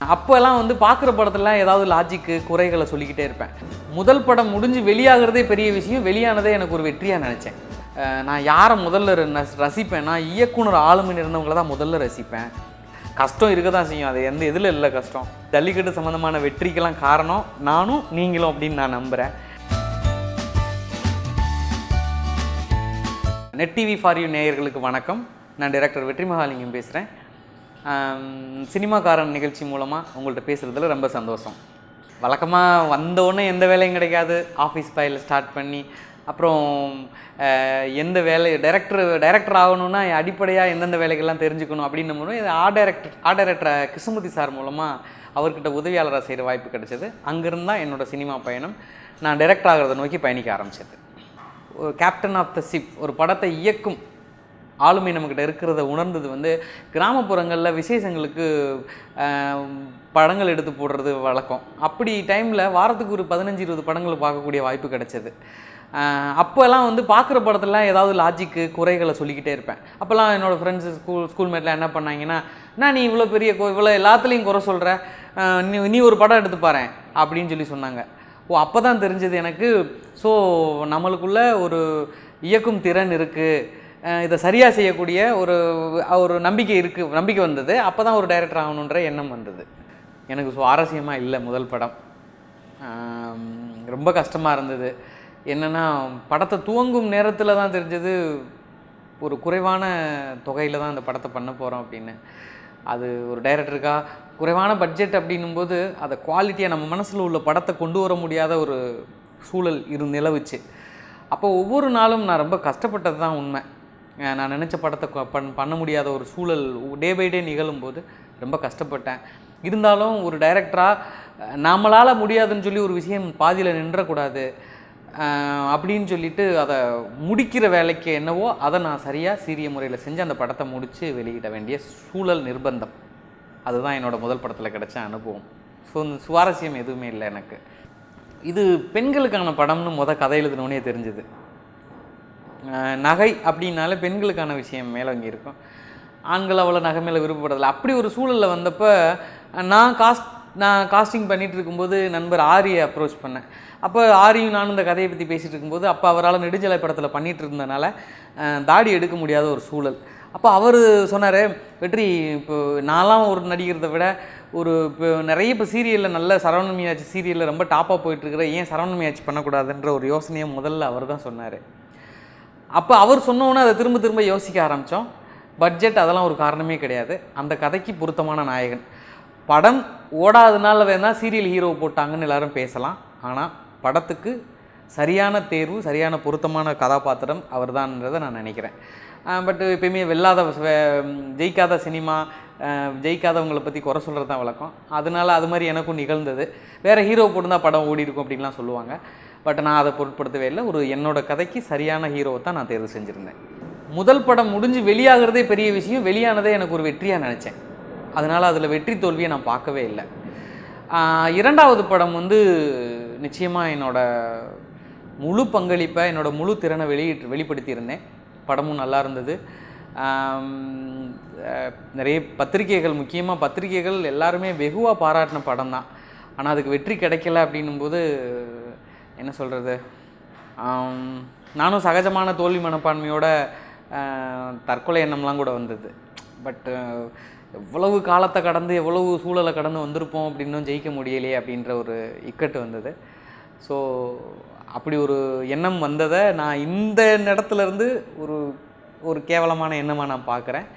அப்போல்லாம் வந்து பார்க்குற படத்துலலாம் ஏதாவது லாஜிக்கு குறைகளை சொல்லிக்கிட்டே இருப்பேன். முதல் படம் முடிஞ்சு வெளியாகிறதே பெரிய விஷயம், வெளியானதே எனக்கு ஒரு வெற்றியாக நினச்சேன். நான் யாரை முதல்ல ரசிப்பேன்னா இயக்குனர் ஆளுமைன்னு இருந்தவங்கள தான் முதல்ல ரசிப்பேன். கஷ்டம் இருக்க தான் செய்யும், அது எந்த இதில் இல்லை கஷ்டம். ஜல்லிக்கட்டு சம்மந்தமான வெற்றிக்கெல்லாம் காரணம் நானும் நீங்களும் அப்படின்னு நான் நம்புகிறேன். நெட் டிவி ஃபார் யூ நேயர்களுக்கு வணக்கம். நான் டைரக்டர் வெற்றி மகாலிங்கம் பேசுகிறேன். சினிமாக்காரன் நிகழ்ச்சி மூலமாக உங்கள்கிட்ட பேசுகிறதுல ரொம்ப சந்தோஷம். வழக்கமாக வந்தோடனே எந்த வேலையும் கிடைக்காது. ஆஃபீஸ் பாயில் ஸ்டார்ட் பண்ணி அப்புறம் எந்த வேலை டைரக்டர் ஆகணுன்னா அடிப்படையாக எந்தெந்த வேலைகள்லாம் தெரிஞ்சுக்கணும் அப்படின்னு போது ஆர்ட் டைரக்டர் கிருஷ்ணமூர்த்தி சார் மூலமாக அவர்கிட்ட உதவியாளராக செய்கிற வாய்ப்பு கிடைச்சது. அங்கேருந்து தான் என்னோடய சினிமா பயணம் நான் டைரக்டர் ஆகிறத நோக்கி பயணிக்க ஆரம்பிச்சது. ஒரு கேப்டன் ஆஃப் த ஷிப் ஒரு படத்தை இயக்கும் ஆளுமை நம்மக்கிட்ட இருக்கிறத உணர்ந்தது வந்து கிராமப்புறங்களில் விசேஷங்களுக்கு படங்கள் எடுத்து போடுறது வழக்கம். அப்படி டைமில் வாரத்துக்கு ஒரு 15-20 படங்கள் பார்க்கக்கூடிய வாய்ப்பு கிடைச்சது. அப்போல்லாம் வந்து பார்க்குற படத்துலலாம் ஏதாவது லாஜிக்கு குறைகளை சொல்லிக்கிட்டே இருப்பேன். அப்போல்லாம் என்னோடய ஃப்ரெண்ட்ஸு ஸ்கூல்மேட்லாம் என்ன பண்ணாங்கன்னா, நீ இவ்வளோ பெரிய இவ்வளோ எல்லாத்துலேயும் குறை சொல்கிற, நீ ஒரு படம் எடுத்து பாரு அப்படின்னு சொன்னாங்க. அப்போ தான் தெரிஞ்சது எனக்கு, ஸோ நம்மளுக்குள்ள ஒரு இயக்கும் திறன் இருக்குது, இதை சரியாக செய்யக்கூடிய ஒரு நம்பிக்கை வந்தது. அப்போ தான் ஒரு டைரக்டர் ஆகணுன்ற எண்ணம் வந்தது. எனக்கு சுவாரஸ்யமாக இல்லை முதல் படம், ரொம்ப கஷ்டமாக இருந்தது. என்னென்னா படத்தை துவங்கும் நேரத்தில் தான் தெரிஞ்சது ஒரு குறைவான தொகையில் தான் அந்த படத்தை பண்ண போகிறோம் அப்படின்னு. அது ஒரு டைரக்டருக்கா குறைவான பட்ஜெட் அப்படின்னும்போது அதை குவாலிட்டியாக நம்ம மனசில் உள்ள படத்தை கொண்டு வர முடியாத ஒரு சூழல் நிலவுச்சு. அப்போ ஒவ்வொரு நாளும் நான் ரொம்ப கஷ்டப்பட்டது தான் உண்மை. நான் நினச்ச படத்தை பண்ண முடியாத ஒரு சூழல் டே பை டே நிகழும்போது ரொம்ப கஷ்டப்பட்டேன். இருந்தாலும் ஒரு டைரக்டராக நம்மளால் முடியாதுன்னு சொல்லி ஒரு விஷயம் பாதியில் நின்றக்கூடாது அப்படின்னு சொல்லிட்டு அதை முடிக்கிற வேலைக்கு என்னவோ அதை நான் சரியாக சீரிய முறையில் செஞ்சு அந்த படத்தை முடித்து வெளியிட வேண்டிய சூழல் நிர்பந்தம். அதுதான் என்னோடய முதல் படத்தில் கிடைச்ச அனுபவம். ஸோ சுவாரஸ்யம் எதுவுமே இல்லை எனக்கு. இது பெண்களுக்கான படம்னு கதை எழுதினோடனே தெரிஞ்சுது. நகை அப்படின்னாலே பெண்களுக்கான விஷயம் மேலே அங்கே இருக்கும். ஆண்கள் அவ்வளோ நகை மேலே விருப்பப்படுறதில்ல. அப்படி ஒரு சூழலில் வந்தப்போ நான் காஸ்டிங் பண்ணிகிட்டு இருக்கும்போது நண்பர் ஆரியை அப்ரோச் பண்ணேன். அப்போ ஆரியும் நானும் இந்த கதையை பற்றி பேசிகிட்டு இருக்கும்போது அப்போ அவரால் நெடுஞ்சலை படத்தில் பண்ணிகிட்டு இருந்ததுனால தாடி எடுக்க முடியாத ஒரு சூழல். அப்போ அவர் சொன்னார், வெற்றி இப்போ நான்லாம் ஒரு நடிக்கிறதை விட இப்போ நிறைய இப்போ சீரியலில் நல்ல சரவணன் மீனாட்சி சீரியலில் ரொம்ப டாப்பாக போயிட்டுருக்கிற, ஏன் சரவணன் மீனாட்சி பண்ணக்கூடாதுன்ற ஒரு யோசனையை முதல்ல அவர் தான் சொன்னார். அப்போ அவர் சொன்னோன்னே அதை திரும்ப திரும்ப யோசிக்க ஆரம்பித்தோம். பட்ஜெட் அதெல்லாம் ஒரு காரணமே கிடையாது. அந்த கதைக்கு பொருத்தமான நாயகன். படம் ஓடாதனால வேணால் சீரியல் ஹீரோ போட்டாங்கன்னு எல்லோரும் பேசலாம். ஆனால் படத்துக்கு சரியான தேர்வு, சரியான பொருத்தமான கதாபாத்திரம் அவர் தான்ன்றதை நான் நினைக்கிறேன். பட் எப்பயுமே ஜெயிக்காத சினிமா, ஜெயிக்காதவங்களை பற்றி குறை சொல்கிறது தான் வழக்கம். அதனால அது மாதிரி எனக்கும் நிகழ்ந்தது. வேறு ஹீரோ போட்டுருந்தால் படம் ஓடி இருக்கும் அப்படின்லாம் சொல்லுவாங்க. பட் நான் அதை பொருட்படுத்தவே இல்லை. என்னோடய கதைக்கு சரியான ஹீரோவை தான் நான் தேர்வு செஞ்சுருந்தேன். முதல் படம் முடிஞ்சு வெளியாகிறதே பெரிய விஷயம், வெளியானதே எனக்கு ஒரு வெற்றியாக நினச்சேன். அதனால் அதில் வெற்றி தோல்வியை நான் பார்க்கவே இல்லை. இரண்டாவது படம் நிச்சயமாக என்னோடய முழு பங்களிப்பை, என்னோடய முழு திறனை வெளிப்படுத்தியிருந்தேன். படமும் நல்லா இருந்தது. நிறைய பத்திரிகைகள், முக்கியமாக பத்திரிகைகள் எல்லாருமே வெகுவாக பாராட்டின படம் தான். ஆனால் அதுக்கு வெற்றி கிடைக்கல அப்படின்னும்போது என்ன சொல்கிறது, நானும் சகஜமான தோல்வி மனப்பான்மையோட தற்கொலை எண்ணம்லாம் கூட வந்தது. பட் எவ்வளவு காலத்தை கடந்து எவ்வளவு சூழலை கடந்து வந்திருப்போம் அப்படின்னும் ஜெயிக்க முடியலையே அப்படின்ற ஒரு இக்கட்டு வந்தது. ஸோ அப்படி ஒரு எண்ணம் வந்ததை நான் இந்த இடத்துலேருந்து ஒரு கேவலமான எண்ணமாக நான் பார்க்குறேன்.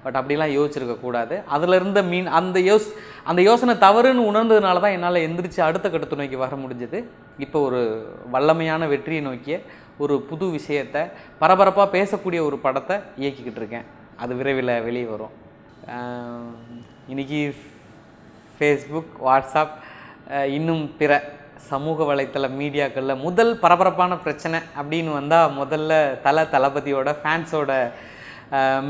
பட் அப்படிலாம் யோசிச்சிருக்கக்கூடாது. அதில் இருந்த அந்த யோசனை தவறுன்னு உணர்ந்ததுனால தான் என்னால் எந்திரிச்சு அடுத்த கட்டத்தை நோக்கி வர முடிஞ்சது. இப்போ ஒரு வல்லமையான வெற்றியை நோக்கிய ஒரு புது விஷயத்தை பரபரப்பாக பேசக்கூடிய ஒரு படத்தை இயக்கிக்கிட்டு இருக்கேன். அது விரைவில் வெளியே வரும். இன்றைக்கி ஃபேஸ்புக், வாட்ஸ்அப், இன்னும் பிற சமூக வலைத்தள மீடியாக்களில் முதல் பரபரப்பான பிரச்சனை அப்படின்னு வந்தால் முதல்ல தளபதியோட ஃபேன்ஸோட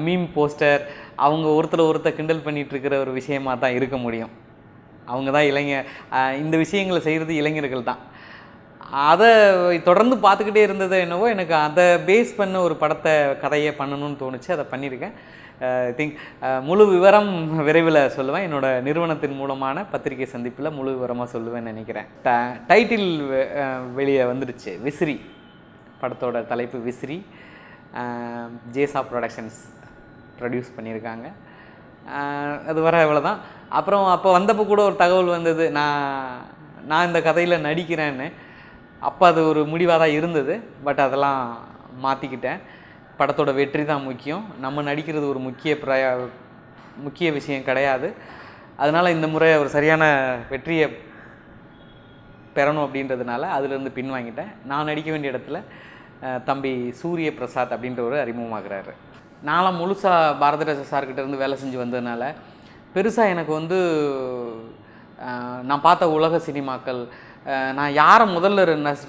மீம் போஸ்டர், அவங்க ஒருத்தர் கிண்டல் பண்ணிகிட்ருக்கிற ஒரு விஷயமாக தான் இருக்க முடியும். அவங்க தான் இந்த விஷயங்களை செய்கிறது இளைஞர்கள் தான். அதை தொடர்ந்து பார்த்துக்கிட்டே இருந்தது என்னவோ எனக்கு அதை பேஸ் பண்ண ஒரு கதையை பண்ணணும்னு தோணுச்சு. அதை பண்ணியிருக்கேன். ஐ திங்க் முழு விவரம் விரைவில் சொல்லுவேன். என்னோடய நிறுவனத்தின் மூலமான பத்திரிகை சந்திப்பில் முழு விவரமாக சொல்லுவேன்னு நினைக்கிறேன். டைட்டில் வெளியே வந்துடுச்சு, விசிறி படத்தோட தலைப்பு விசிறி. ஜேசா ப்ரொடக்ஷன்ஸ் ப்ரொடியூஸ் பண்ணியிருக்காங்க. அது வர இவ்வளோதான். அப்புறம் அப்போ வந்தப்போ கூட ஒரு தகவல் வந்தது, நான் இந்த கதையில் நடிக்கிறேன்னு. அப்போ அது ஒரு முடிவாக தான் இருந்தது. பட் அதெல்லாம் மாற்றிக்கிட்டேன். படத்தோட வெற்றி தான் முக்கியம், நம்ம நடிக்கிறது ஒரு முக்கிய விஷயம் கிடையாது. அதனால் இந்த முறை ஒரு சரியான வெற்றியை பெறணும் அப்படின்றதுனால அதிலேருந்து பின்வாங்கிட்டேன். நான் நடிக்க வேண்டிய இடத்துல தம்பி சூரிய பிரசாத் அப்படின்றவர் அறிமுகமாகிறாரு. நான்லாம் முழுசாக பாரதிராஜா சார்கிட்ட இருந்து வேலை செஞ்சு வந்ததுனால பெருசாக எனக்கு வந்து நான் பார்த்த உலக சினிமாக்கள், நான் யாரை முதல்ல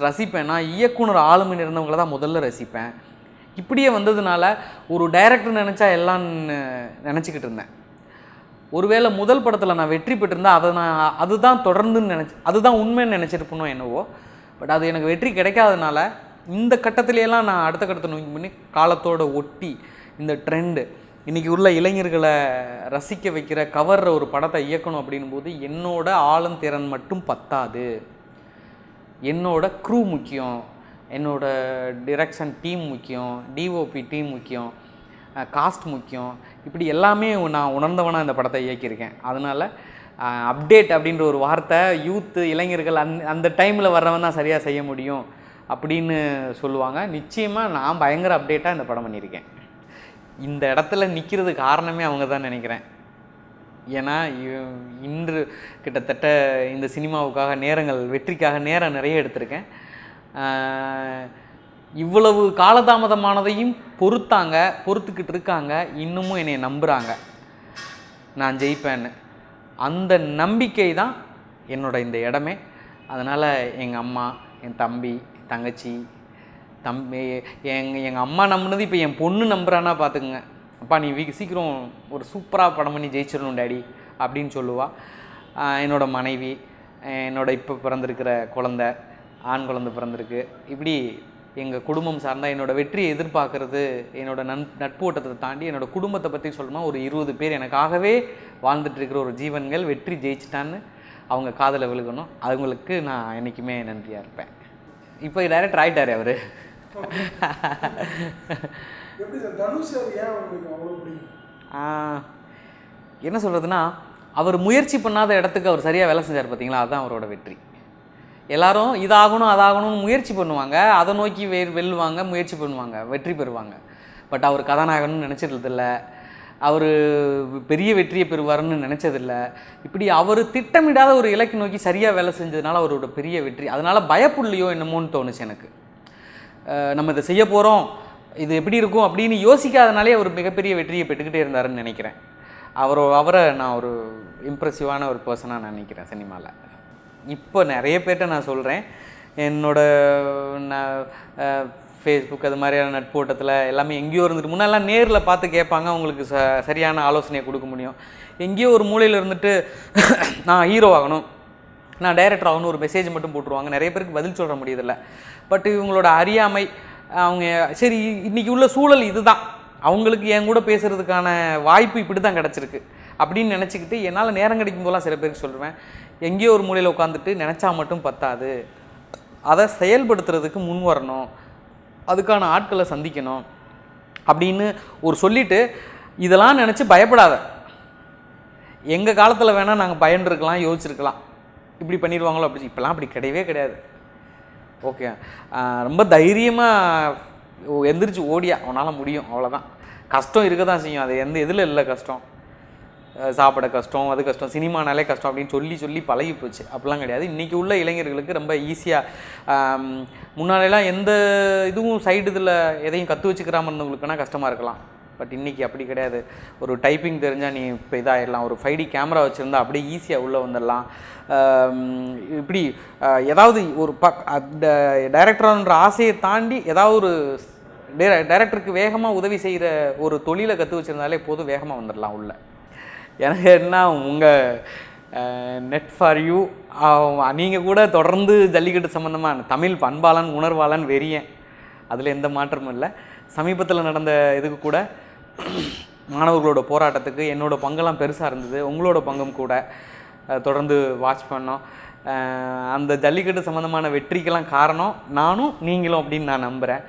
ரசிப்பேன்னா இயக்குனர் ஆளுமைன்னு இருந்தவங்கள தான் முதல்ல ரசிப்பேன். இப்படியே வந்ததுனால ஒரு டைரக்டர் நினச்சா எல்லாம் நினச்சிக்கிட்டு இருந்தேன். ஒருவேளை முதல் படத்தில் நான் வெற்றி பெற்றிருந்தேன், அதுதான் தொடர்ந்துன்னு அதுதான் உண்மைன்னு நினச்சிருப்பணும் என்னவோ. பட் அது எனக்கு வெற்றி கிடைக்காதனால இந்த கட்டத்திலையெல்லாம் நான் அடுத்த கட்டத்தை நோக்கி பண்ணி காலத்தோடு ஒட்டி இந்த ட்ரெண்டு இன்றைக்கி உள்ள இளைஞர்களை ரசிக்க வைக்கிற கவர்ற ஒரு படத்தை இயக்கணும் அப்படின்னும் போது என்னோட ஆளும் திறன் மட்டும் பத்தாது, என்னோட க்ரூ முக்கியம், என்னோட டிரெக்ஷன் டீம் முக்கியம், டிஓபி டீம் முக்கியம், காஸ்ட் முக்கியம். இப்படி எல்லாமே நான் உணர்ந்தவனாக இந்த படத்தை இயக்கியிருக்கேன். அதனால் அப்டேட் அப்படின்ற ஒரு வார்த்தை யூத்து இளைஞர்கள் அந்த டைமில் வர்றவன் தான் சரியாக செய்ய முடியும் அப்படின்னு சொல்லுவாங்க. நிச்சயமாக நான் பயங்கர அப்டேட்டாக இந்த படம் பண்ணியிருக்கேன். இந்த இடத்துல நிற்கிறது காரணமே அவங்க தான் நினைக்கிறேன். ஏன்னா இன்று கிட்டத்தட்ட இந்த சினிமாவுக்காக வெற்றிக்காக நேரம் நிறைய எடுத்திருக்கேன். இவ்வளவு காலதாமதமானதையும் பொறுத்துக்கிட்டு இருக்காங்க, இன்னமும் என்னை நம்புகிறாங்க நான் ஜெயிப்பேன்னு. அந்த நம்பிக்கை தான் என்னோட இந்த இடமே. அதனால் எங்கள் அம்மா, என் தம்பி, தங்கச்சி, எங்கள் அம்மா நம்பினது இப்போ என் பொண்ணு நம்புறான்னா பார்த்துக்குங்க. அப்பா நீ சீக்கிரம் ஒரு சூப்பராக படம் பண்ணி ஜெயிச்சிடணும் டேடி அப்படின்னு சொல்லுவாள். என்னோடய மனைவி, இப்போ பிறந்திருக்கிற குழந்தை, ஆண் குழந்தை பிறந்திருக்கு. இப்படி எங்கள் குடும்பம் சார்ந்தால் என்னோடய வெற்றியை எதிர்பார்க்குறது, என்னோடய நட்பு ஓட்டத்தை தாண்டி என்னோடய குடும்பத்தை பற்றி சொல்லணும்னா ஒரு 20 பேர் எனக்காகவே வாழ்ந்துட்டுருக்கிற ஒரு ஜீவன்கள் வெற்றி ஜெயிச்சிட்டான்னு அவங்க காதில் விழுகணும். அவங்களுக்கு நான் என்றைக்குமே நன்றியாக இருப்பேன். இப்போ டைரக்டர் ஆகிட்டார் அவர். என்ன சொல்கிறதுனா, அவர் முயற்சி பண்ணாத இடத்துக்கு அவர் சரியாக வேலை செஞ்சார் பார்த்தீங்களா, அதுதான் அவரோட வெற்றி. எல்லாரும் இதாகணும் அதாகணும்னு முயற்சி பண்ணுவாங்க, அதை நோக்கி வெல்லுவாங்க, முயற்சி பண்ணுவாங்க, வெற்றி பெறுவாங்க. பட் அவர் கதாநாயகன்னு நினச்சதில்ல, அவர் பெரிய வெற்றியை பெறுவார்னு நினச்சதில்லை. இப்படி அவர் திட்டமிடாத ஒரு இலக்கை நோக்கி சரியாக வேலை செஞ்சதுனால அவரோட பெரிய வெற்றி. அதனால் பயப்புள்ளையோ என்னமோன்னு தோணுச்சு எனக்கு. நம்ம இதை செய்ய போகிறோம், இது எப்படி இருக்கும் அப்படின்னு யோசிக்காதனாலே அவர் மிகப்பெரிய வெற்றியை பெற்றுக்கிட்டே இருந்தாருன்னு நினைக்கிறேன். அவரை நான் ஒரு இம்ப்ரெசிவான ஒரு பர்சனாக நினைக்கிறேன் சினிமாவில். இப்போ நிறைய பேர்கிட்ட நான் சொல்கிறேன், நான் ஃபேஸ்புக் அது மாதிரியான நட்போட்டத்தில் எல்லாமே எங்கேயோ இருந்துட்டு, முன்னெல்லாம் நேரில் பார்த்து கேட்பாங்க, அவங்களுக்கு சரியான ஆலோசனையை கொடுக்க முடியும். எங்கேயோ ஒரு மூலையில் இருந்துட்டு நான் ஹீரோ ஆகணும், நான் டைரக்டர் ஆகணும் ஒரு மெசேஜ் மட்டும் போட்டுருவாங்க. நிறைய பேருக்கு பதில் சொல்ல முடியதில்லை. பட் இவங்களோட அறியாமை, அவங்க சரி இன்றைக்கி உள்ள சூழல் இதுதான், அவங்களுக்கு என் கூட பேசுகிறதுக்கான வாய்ப்பு இப்படி தான் கிடச்சிருக்கு அப்படின்னு நினச்சிக்கிட்டு என்னால் நேரம் கிடைக்கும் போதெல்லாம் சில பேருக்கு சொல்லுவேன், எங்கேயோ ஒரு மூலையில் உட்காந்துட்டு நினச்சா மட்டும் பத்தாது, அதை செயல்படுத்துறதுக்கு முன் வரணும், அதுக்கான ஆட்களை சந்திக்கணும் அப்படின்னு ஒரு சொல்லிவிட்டு, இதெல்லாம் நினச்சி பயப்படாத, எங்கள் காலத்தில் வேணால் நாங்கள் பயந்துருக்கலாம், யோசிச்சிருக்கலாம், இப்படி பண்ணிடுவாங்களோ அப்படி. இப்போலாம் அப்படி கிடையவே கிடையாது. ஓகே, ரொம்ப தைரியமாக எந்திரிச்சு ஓடியா அவனால் முடியும், அவ்வளோதான். கஷ்டம் இருக்க தான் செய்யும், அது இதில் இல்லை கஷ்டம், சாப்பிட கஷ்டம், அது கஷ்டம், சினிமானாலே கஷ்டம் அப்படின்னு சொல்லி சொல்லி பழகி போச்சு. அப்படிலாம் கிடையாது. இன்றைக்கி உள்ள இளைஞர்களுக்கு ரொம்ப ஈஸியாக, முன்னாலெல்லாம் எந்த இதுவும் இதில் எதையும் கற்று வச்சுக்கிறாமல் இருந்தவங்களுக்குன்னா கஷ்டமாக இருக்கலாம். பட் இன்றைக்கி அப்படி கிடையாது. ஒரு டைப்பிங் தெரிஞ்சால் நீ இப்போ இதாகிடலாம், ஒரு 5D கேமரா வச்சுருந்தா அப்படியே ஈஸியாக உள்ளே வந்துடலாம். இப்படி ஏதாவது ஒரு டைரக்டர்ன்ற ஆசையை தாண்டி ஏதாவது ஒரு டைரக்டருக்கு வேகமாக உதவி செய்கிற ஒரு தொழிலை கற்று வச்சுருந்தாலே போதும், வேகமாக வந்துடலாம் உள்ள. எனக்கு என்ன உங்கள் நெட் ஃபார் யூ, நீங்கள் கூட தொடர்ந்து ஜல்லிக்கட்டு சம்மந்தமாக தமிழ் பண்பாளன் உணர்வாளன் வெறியன், அதில் எந்த மாற்றமும் இல்லை. சமீபத்தில் நடந்த இதுக்கு கூட மாணவர்களோட போராட்டத்துக்கு என்னோட பங்கெல்லாம் பெருசாக இருந்தது. உங்களோட பங்கும் கூட. தொடர்ந்து வாட்ச் பண்ணோம். அந்த ஜல்லிக்கட்டு சம்மந்தமான வெற்றிக்கெல்லாம் காரணம் நானும் நீங்களும் அப்படின்னு நான் நம்புகிறேன்.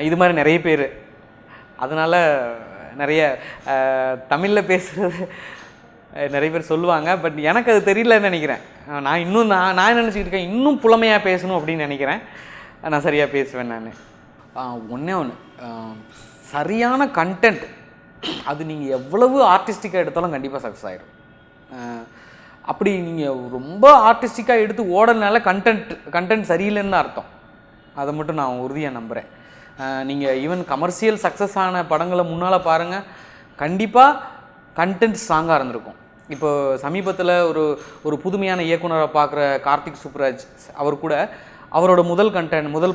இது மாதிரி நிறைய பேர். அதனால் நிறைய தமிழில் பேசுகிறது நிறைய பேர் சொல்லுவாங்க. பட் எனக்கு அது தெரியலன்னு நினைக்கிறேன். நான் நினச்சிக்கிட்டு இருக்கேன் இன்னும் புலமையாக பேசணும் அப்படின்னு நினைக்கிறேன். நான் சரியாக பேசுவேன். ஒன்றே ஒன்று, சரியான கண்டென்ட் அது நீங்கள் எவ்வளவு ஆர்டிஸ்டிக்காக எடுத்தாலும் கண்டிப்பாக சக்ஸஸ் ஆகிடும். அப்படி நீங்கள் ரொம்ப ஆர்டிஸ்டிக்காக எடுத்து ஓடனால கண்டென்ட் சரியில்லைன்னு தான் அர்த்தம். அதை மட்டும் நான் உறுதியாக நம்புகிறேன். நீங்கள் ஈவன் கமர்ஷியல் சக்ஸஸ் ஆன படங்களை முன்னால் பாருங்கள், கண்டிப்பாக கண்டென்ட் ஸ்ட்ராங்காக இருந்திருக்கும். இப்போ சமீபத்தில் ஒரு புதுமையான இயக்குனரை பார்க்குற கார்த்திக் சுப்ராஜ் அவர் கூட அவரோட முதல்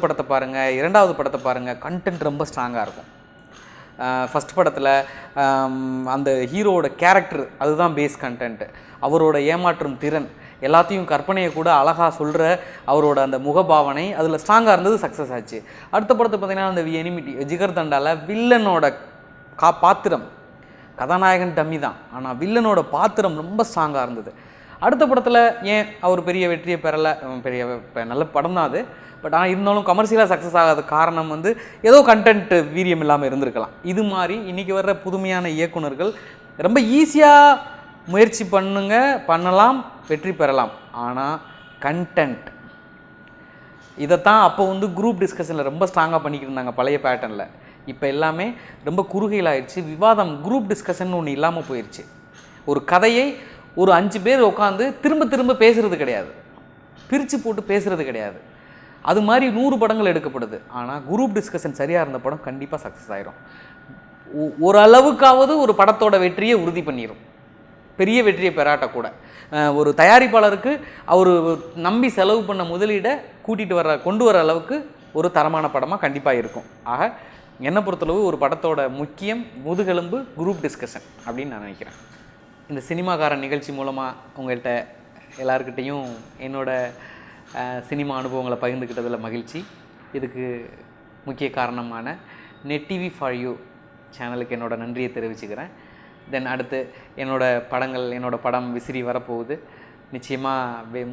படத்தை பாருங்கள், 2வது படத்தை பாருங்கள், கண்டென்ட் ரொம்ப ஸ்ட்ராங்காக இருக்கும். ஃபஸ்ட் படத்தில் அந்த ஹீரோவோட கேரக்டர் அதுதான் பேஸ் கண்டென்ட்டு. அவரோட ஏமாற்றும் திறன் எல்லாத்தையும் கற்பனையை கூட அழகாக சொல்கிற அவரோட அந்த முகபாவனை அதில் ஸ்ட்ராங்காக இருந்தது, சக்ஸஸ் ஆச்சு. அடுத்த படத்தை பார்த்திங்கன்னா அந்த எனிமிட்டி ஜிகர் தண்டாவில் வில்லனோட பாத்திரம், கதாநாயகன் டம்மி தான், ஆனால் வில்லனோட பாத்திரம் ரொம்ப ஸ்ட்ராங்காக இருந்தது. அடுத்த படத்தில் ஏன் அவர் பெரிய வெற்றியை பெறலை, நல்ல படம் தான் அது, பட் ஆனால் இருந்தாலும் கமர்ஷியலாக சக்ஸஸ் ஆகாத காரணம் ஏதோ கண்டென்ட் வீரியம் இல்லாமல் இருந்திருக்கலாம். இது மாதிரி இன்றைக்கி வர்ற புதுமையான இயக்குனர்கள் ரொம்ப ஈஸியாக முயற்சி பண்ணலாம், வெற்றி பெறலாம். ஆனால் கண்டென்ட் இதைத்தான் அப்போ குரூப் டிஸ்கஷனில் ரொம்ப ஸ்ட்ராங்காக பண்ணிக்கிட்டு இருந்தாங்க பழைய பேட்டர்னில். இப்போ எல்லாமே ரொம்ப குறுகையிலாகிடுச்சு. விவாதம், குரூப் டிஸ்கஷன் ஒன்று இல்லாமல் போயிடுச்சு. ஒரு கதையை ஒரு 5 பேர் உட்காந்து திரும்ப பேசுகிறது கிடையாது, பிரித்து போட்டு பேசுகிறது கிடையாது. அது மாதிரி 100 படங்கள் எடுக்கப்படுது. ஆனால் குரூப் டிஸ்கஷன் சரியாக இருந்த படம் கண்டிப்பாக சக்ஸஸ் ஆகிடும். ஓரளவுக்காவது ஒரு படத்தோட வெற்றியை உறுதி பண்ணிடும், பெரிய வெற்றியை பெறாட்ட கூட. ஒரு தயாரிப்பாளருக்கு அவர் நம்பி செலவு பண்ண முதலீடை கொண்டு வர அளவுக்கு ஒரு தரமான படமாக கண்டிப்பாக இருக்கும். ஆக என்னை பொறுத்தளவு ஒரு படத்தோட முக்கியம் முதுகெலும்பு குரூப் டிஸ்கஷன் அப்படின்னு நான் நினைக்கிறேன். இந்த சினிமாக்காரன் நிகழ்ச்சி மூலமாக உங்கள்கிட்ட எல்லாருக்கிட்டையும் என்னோடய சினிமா அனுபவங்களை பகிர்ந்துக்கிட்டதில் மகிழ்ச்சி. இதுக்கு முக்கிய காரணமான நெட் டிவி ஃபார் யூ சேனலுக்கு என்னோடய நன்றியை தெரிவிச்சுக்கிறேன். தென் அடுத்து என்னோடய படம் விசிறி வரப்போகுது. நிச்சயமாக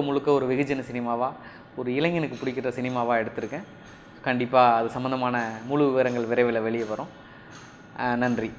முழுக்க ஒரு வெகுஜன சினிமாவாக, ஒரு இளைஞனுக்கு பிடிக்கிற சினிமாவாக எடுத்திருக்கேன். கண்டிப்பாக அது சம்மந்தமான முழு விவரங்கள் விரைவில் வெளியே வரும். நன்றி.